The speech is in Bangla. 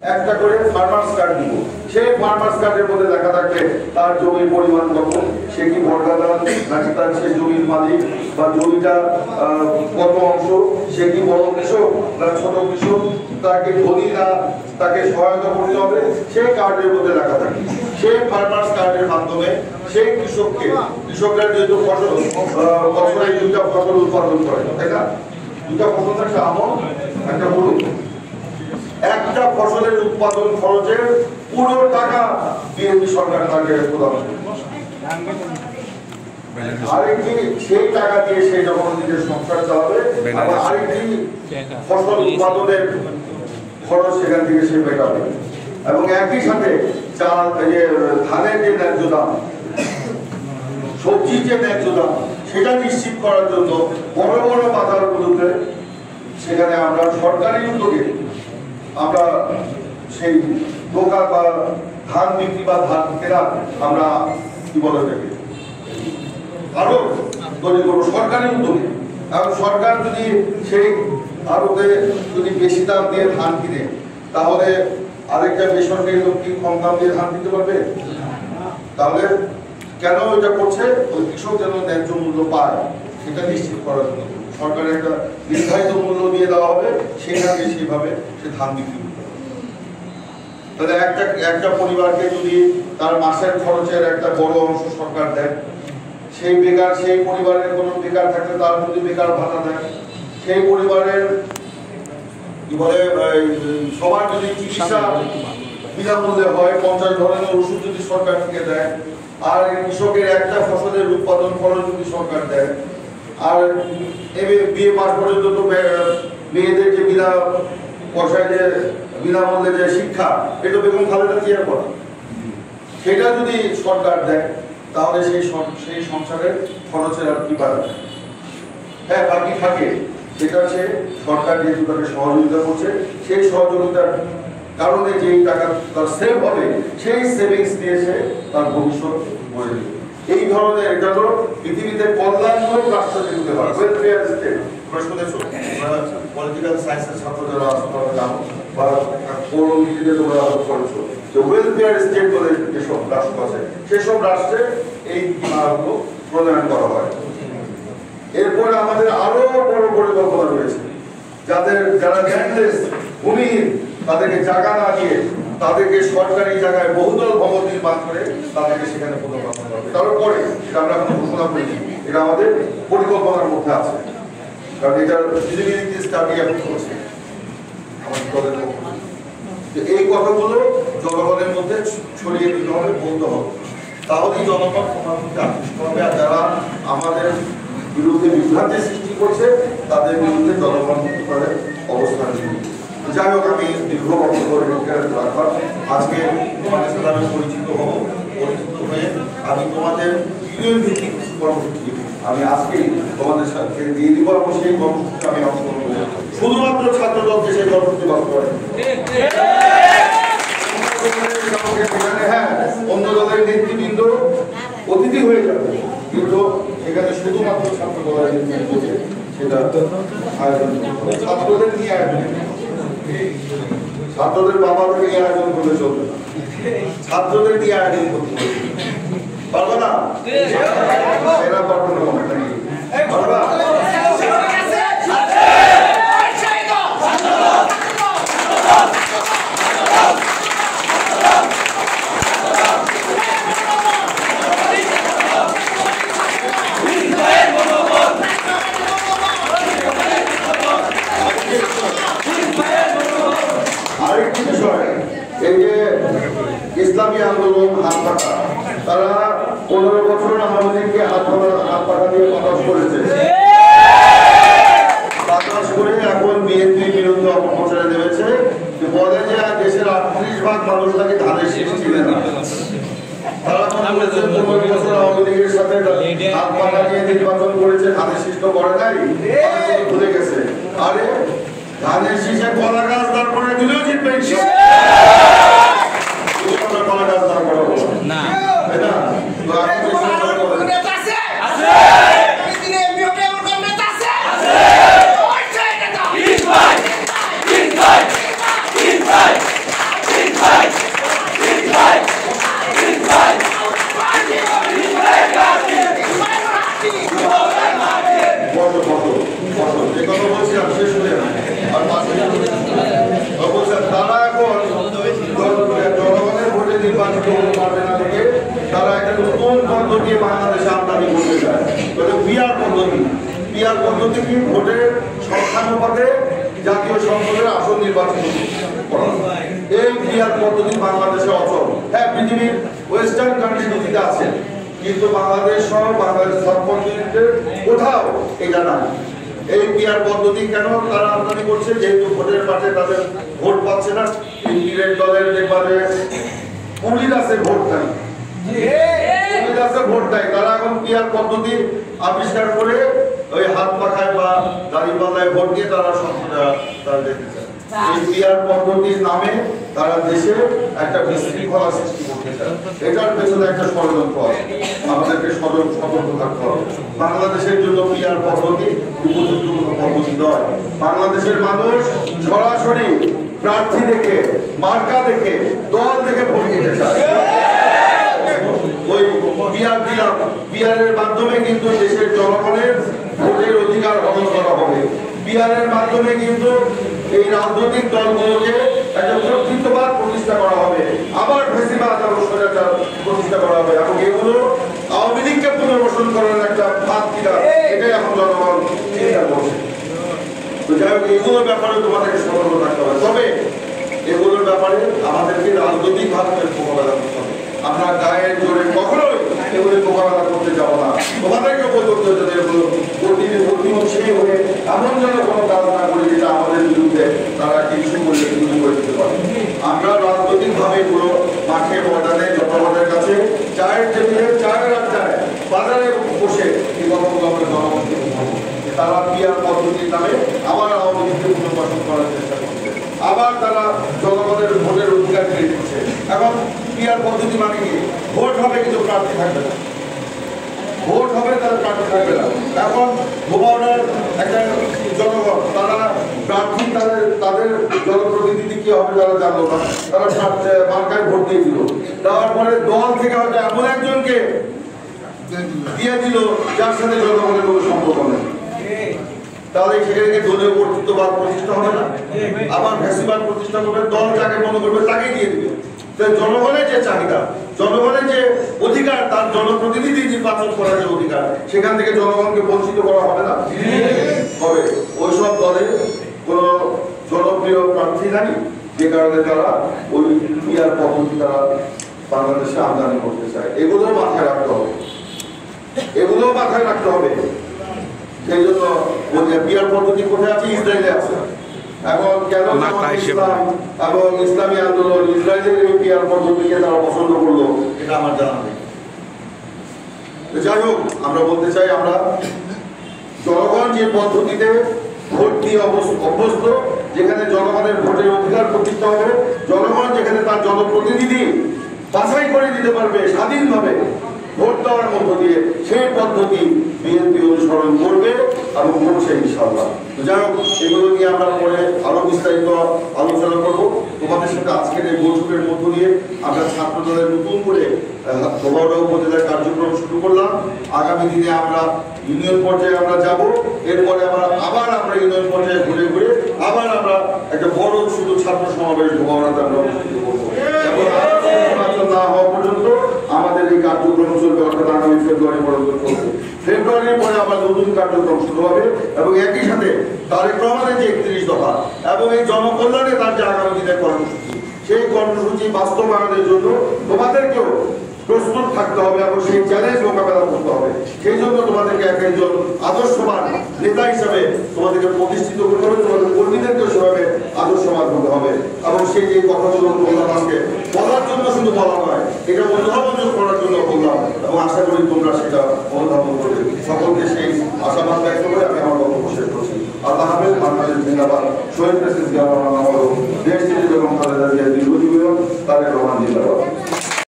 একটা করে ফার্মার্স কার্ড দিব। সেই ফার্মার্স কার্ডের মধ্যে লেখা থাকবে তার জমির পরিমাণ কত, সে কি বর্গাদার নাকি তার সে জমির মালিক, বা জমিটা কত অংশ, সে কি বড় কৃষক না ছোট কৃষক, তাকে ধনী না তাকে সহায়তা করতে হবে, সেই কার্ডের মধ্যে লেখা থাকে। সেই ফার্মার্স কার্ডের মাধ্যমে সেই কৃষকরা যেহেতু ফসল বছরে দুইটা ফসল উৎপাদন করে, তাই না? দুটা ফসল থাকছে, আমন একটা গরু। একটা ফসলের উৎপাদন খরচের পুরো টাকা বিএনপি সরকার তাকে প্রদান করে। আরেকটি সেই টাকা দিয়ে সেই যখন নিজের সংসার চালাবে, আবার আরেকটি ফসল উৎপাদনের খরচ সেখান থেকে সে মেটাবে। এবং একই সাথে চাল, ধানের যে ন্যায্য দাম, সবজির যে ন্যায্য দাম, সেটা নিশ্চিত করার জন্য বড় বড় বাজারগুলোতে সেখানে আমরা সরকারি উদ্যোগে আমরা সেই দোকান বা ধান বিক্রি বা ধান কেনা আমরা কি বলে থাকি আরো তৈরি করবো সরকারি উদ্যোগে। এবং সরকার যদি সেই আরোতে যদি বেশি দাম দিয়ে ধান কিনে, তাহলে আরেকটা বেসরকারি লোক কি কম দাম দিয়ে ধান কিনতে পারবে? তাহলে কেন এটা করছে? ওই কৃষক যেন ন্যায্য মূল্য পায় সেটা নিশ্চিত করার জন্য সরকারের একটা নির্ধারিত মূল্য দিয়ে দেওয়া হবে, সেখানে সেইভাবে সে ধান বিক্রি করতে হবে। তাহলে একটা পরিবারকে যদি তার মাসের খরচের একটা বড় অংশ সরকার দেয়, সেই পরিবারের কোনো বেকার থাকলে তার যদি বেকার ভাতা দেয়, সেই পরিবারের কি বলে সবার যদি চিকিৎসা বিনামূল্যে হয়, 50 ধরনের ওষুধ যদি সরকার থেকে দেয়, আর কৃষকের একটা ফসলের উৎপাদন খরচ যদি সরকার দেয়, আর বিয়ে পাস পর্যন্ত তো মেয়েদের যে বিনা পয়সায় যে বিনামূল্যে যে শিক্ষা, এটা বেগম খালেদা জিয়ার করা, সেটা যদি সরকার দেয়, তাহলে সেই সংসারের খরচের আর কি বাড়বে? হ্যাঁ, বাকি থাকে, সেটা হচ্ছে সরকার যেহেতু তাকে সহযোগিতা করছে, সেই সহযোগিতার কারণে যেই টাকা তার সেভ হবে, সেই সেভিংস দিয়ে সে তার ভবিষ্যৎ গড়ে দেবে। এই ধরনের এটা হলো পৃথিবীতে কল্যাণমূলক রাষ্ট্র যেগুলো হয়, ওয়েলফেয়ার স্টেট। পলিটিক্যাল সায়েন্সের ছাত্র যারা আসলে জানো বা পৌরনীতিতে তোমরা করেছো, যে ওয়েলফেয়ার স্টেট বলে যেসব রাষ্ট্র আছে, সেসব রাষ্ট্রে এই বিমানগুলো প্রণয়ন করা হয়। এরপরে আমাদের আরো বড় পরিকল্পনা রয়েছে, যারা ল্যান্ডলেস ভূমিহীন, তাদেরকে জায়গা না দিয়ে তাদেরকে সরকারি জায়গায় বহুতল ভবন নির্মাণ করে তাদেরকে সেখানে পুনর্বাসন করবে। তারপরে এটা আমরা এখন ঘোষণা করিনি, এটা আমাদের পরিকল্পনার মধ্যে আছে, কারণ এটার ফিজিবিলিটি স্টাডি এখন করছে আমাদের দলের পক্ষ। এই কথাগুলো জনগণের মধ্যে ছড়িয়ে দিতে হবে, বলতে হবে, তাহলেই জনগণ তোমার মধ্যে আকৃষ্ট হবে। আর যারা আমাদের বিরুদ্ধে বিভ্রান্তি সৃষ্টি করছে, তাদের বিরুদ্ধে জনগণ তাদের অবস্থান নিবে। যাই হোক, আমি দীর্ঘ বক্তব্য রাখবার, আজকে তোমাদের সাথে আমি পরিচিত হয়ে আমি তোমাদের ইউনিয়ন ভিত্তিক কর্মসূচি আমি আজকেই তোমাদের সাথে দিয়ে দিব, এবং সেই কর্মসূচিতে আমি অংশগ্রহণ করব। শুধুমাত্র ছাত্রদলকে সেই কর্মসূচি বাস্তবায়ন, হ্যাঁ, অন্য দলের নেতৃবৃন্দ অতিথি হয়ে যাবে, কিন্তু এখানে শুধুমাত্র ছাত্র দলের নেতৃবৃন্দ সেটা আয়োজন, ছাত্রদের নিয়ে আয়োজন, ছাত্রদের বাবাদের নিয়ে আয়োজন করলে চলবে না, ছাত্রদের নিয়ে আয়োজন করতে পারবে না, এরা পারবে না, পারবা? আরেকটি বিষয়, এই যে ইসলামী আন্দোলন হাত পাখা, তারা 15 বছর আওয়ামী লীগকে হাত পাখা দিয়ে বাতাস করেছে, বাতাস করে এখন বিএনপির বিরুদ্ধে অপপ্রচারে নেমেছে, বলে যে দেশের 38% মানুষ নাকি ধানের শীষ ছিলেন না। তারা 15 বছর আওয়ামী লীগের সাথে হাত পাখা দিয়ে নির্বাচন করেছে, ধানের শীষ তো করে নাই, ভুলে গেছে। আরে ধানের শীষে কলা গাছ দাঁড় করে দিলেও জিতবে কলা গাছ দাঁড় করাবো না, তাই না? পিআর পদ্ধতি কি? ভোটের সংখ্যানুপাতে জাতীয় সংসদের আসন নির্বাচন করা। এই পিআর পদ্ধতি বাংলাদেশে অচল। হ্যাঁ, পৃথিবীর ওয়েস্টার্ন কান্ট্রিতে আছে, কিন্তু বাংলাদেশ সহ বাংলাদেশ সাবকন্টিনেন্টের কোথাও এটা নাই। এই পিআর পদ্ধতি কেন তারা আমদানি করছে? যেহেতু ভোটের মাঠে তাদের ভোট পাচ্ছে না। ইন্ডিপেন্ডেন্ট দলের দেখবে পুলিশ আছে, ভোট নাই, ভোট নাই। তারা এখন পিআর পদ্ধতি আবিষ্কার করে ওই হাত পাখায় বা দাড়ি পাল্লায় ভোট দিয়ে তারা তারা দেখতে চায়। এই পিআর পদ্ধতির নামে তারা দেশে একটা বিশৃঙ্খলা সৃষ্টি করতে চায়। এটার পেছনে একটা ষড়যন্ত্র আছে, আমাদেরকে সতর্ক থাকতে হবে। বাংলাদেশের জন্য পিআর পদ্ধতি উপযুক্ত কোনো পদ্ধতি নয়। বাংলাদেশের মানুষ সরাসরি প্রার্থী দেখে, মার্কা দেখে, দল দেখে ভোট দিতে চায়। ওই পিআরের মাধ্যমে কিন্তু দেশের জনগণের ভোটের অধিকার হরণ করা হবে। পিআরের মাধ্যমে কিন্তু এই রাজনৈতিক দলগুলোকে একটা কর্তৃত্ববাদ প্রতিষ্ঠা করা হবে, আবার ফ্যাসিবাদ প্রতিষ্ঠা করা হবে, এবং এগুলো আওয়ামী লীগকে পুনর্বাসন করার একটা ফাঁদ কিনা, এটাই এখন জনগণ চিন্তা করছে। তো যাই হোক, এগুলোর ব্যাপারে তোমাদেরকে সতর্ক থাকতে হবে। তবে এগুলোর ব্যাপারে আমাদেরকে রাজনৈতিক ভাবে মোকাবেলা করতে হবে। আমরা গায়ের জোরে কখনোই এগুলো মোকাবেলা করতে যাবো না। তোমাদেরকে বলতে হবে এগুলো সেই হয়ে এমন যেন কোনো কাজ না করি যেটা আমাদের বিরুদ্ধে তারা কিছু করে দিতে পারে। আমরা রাজনৈতিক ভাবে এগুলো মাঠে, ময়দানে, জনগণের কাছে, চায়ের টেবিলে, চায়ের আড্ডায়, বাজারে বসে এই কথাগুলো আমরা জনগণকে বলবো। তারা পিআর পদ্ধতির নামে আবার আওয়ামী লীগকে পুনর্বাসন করার চেষ্টা করছে, আবার তারা জনগণের ভোটের অধিকার কেড়ে নিচ্ছে। এখন পিআর পদ্ধতি মানে কি? ভোট হবে কিন্তু প্রার্থী থাকবে না, ভোট হবে তারা প্রার্থী থাকবে না। এখন ভোটার একটা জনগণ, তারা প্রার্থী তাদের জনপ্রতিনিধি কি হবে তারা জানলো না, তারা মার্কায় ভোট দিয়ে দিল। দেওয়ার পরে দল থেকে হয়তো এমন একজনকে দিয়ে দিল যার সাথে জনগণের কোনো সম্পর্ক নেই। তাহলে সেখানে দলীয় কর্তৃত্ববাদ প্রতিষ্ঠা হবে না, আবার ফ্যাসিবাদ প্রতিষ্ঠা করবে। দল যাকে মনে করবে তাকে দিয়ে দিবে। জনগণের যে চাহিদা, জনগণের যে অধিকার, তার জনপ্রতিনিধি নির্বাচন করার যে অধিকার, সেখান থেকে জনগণকে বঞ্চিত করা হবে না, হবে। ওইসব দলে কোনো জনপ্রিয় প্রার্থী নাই, যে কারণে তারা ওই পিআর পদ্ধতি তারা বাংলাদেশে আমদানি করতে চায়। এগুলো মাথায় রাখতে হবে, এগুলো মাথায় রাখতে হবে। সেই জন্য পিআর পদ্ধতি কোথায় আছে? ইসরায়েলে আছে। এখন কেন ইসলাম এবং ইসলামী আন্দোলন ইসরায়েলের এই পিআর পদ্ধতিকে তারা পছন্দ করলো, এটা আমার জানা নেই। যাই হোক, আমরা বলতে চাই, আমরা জনগণ যে পদ্ধতিতে ভোট দিয়ে অভ্যস্ত, যেখানে জনগণের ভোটের অধিকার প্রতিষ্ঠা হবে, জনগণ যেখানে তার জনপ্রতিনিধি বাছাই করে দিতে পারবে স্বাধীনভাবে ভোট দেওয়ার মধ্য দিয়ে, সেই পদ্ধতি বিএনপি অনুসরণ করবে এবং করছে ইনশাআল্লাহ। যাই হোক, এগুলো নিয়ে আমরা পরে আরো বিস্তারিত আলোচনা করবো। তোমাদের সাথে আজকের এই বৈঠকের মধ্য দিয়ে আমরা ছাত্র দলের নতুন করে ধোবাউড়া উপজেলার কার্যক্রম শুরু করলাম। আগামী দিনে আমরা ইউনিয়ন পর্যায়ে আমরা যাব, এরপরে আবার আমরা ইউনিয়ন পর্যায়ে ঘুরে ঘুরে আবার আমরা একটা বড় শুধু ছাত্র সমাবেশ ধোবাউড়াতে আমরা অনুষ্ঠিত করবো। এবং নির্বাচন না হওয়া পর্যন্ত আমাদের এই কার্যক্রম চলবে, অর্থাৎ আগামী ফেব্রুয়ারি পর্যন্ত চলবে। ফেব্রুয়ারির পরে আবার নতুন কার্যক্রম শুরু হবে, এবং একই সাথে তারেক রহমানের যে 31 দফা এবং এই জনকল্যাণে তার যে আগামী দিনের কর্মসূচি, সেই কর্মসূচি বাস্তবায়নের জন্য তোমাদেরকেও প্রস্তুত থাকতে হবে এবং সেই চ্যালেঞ্জ মোকাবেলা করতে হবে। সেই জন্য তোমাদেরকে একজন আদর্শবান নেতা হিসাবে তোমাদেরকে প্রতিষ্ঠিত করতে হবে, তোমাদের কর্মীদেরকেও সেভাবে আদর্শবান হতে হবে। এবং সেই যে কথাগুলো বললাম আজকে, বলার জন্য শুধু বলা নয়, এটা অনুধাবন করার জন্য বললাম, এবং আশা করি তোমরা সেটা অনুধাবন করবে। সকলকে সেই আশাবাদ ব্যক্ত করে আমি আমার বক্তব্য শেষ করছি। আল্লাহ হাফেজ। বাংলাদেশ জিন্দাবাদ। শহীদ প্রেসিডেন্ট জিয়াউর রহমান, দেশ থেকে বেগম খালেদা জিয়া দীর্ঘজীবী হোক। তারেক রহমান জিন্দাবাদ।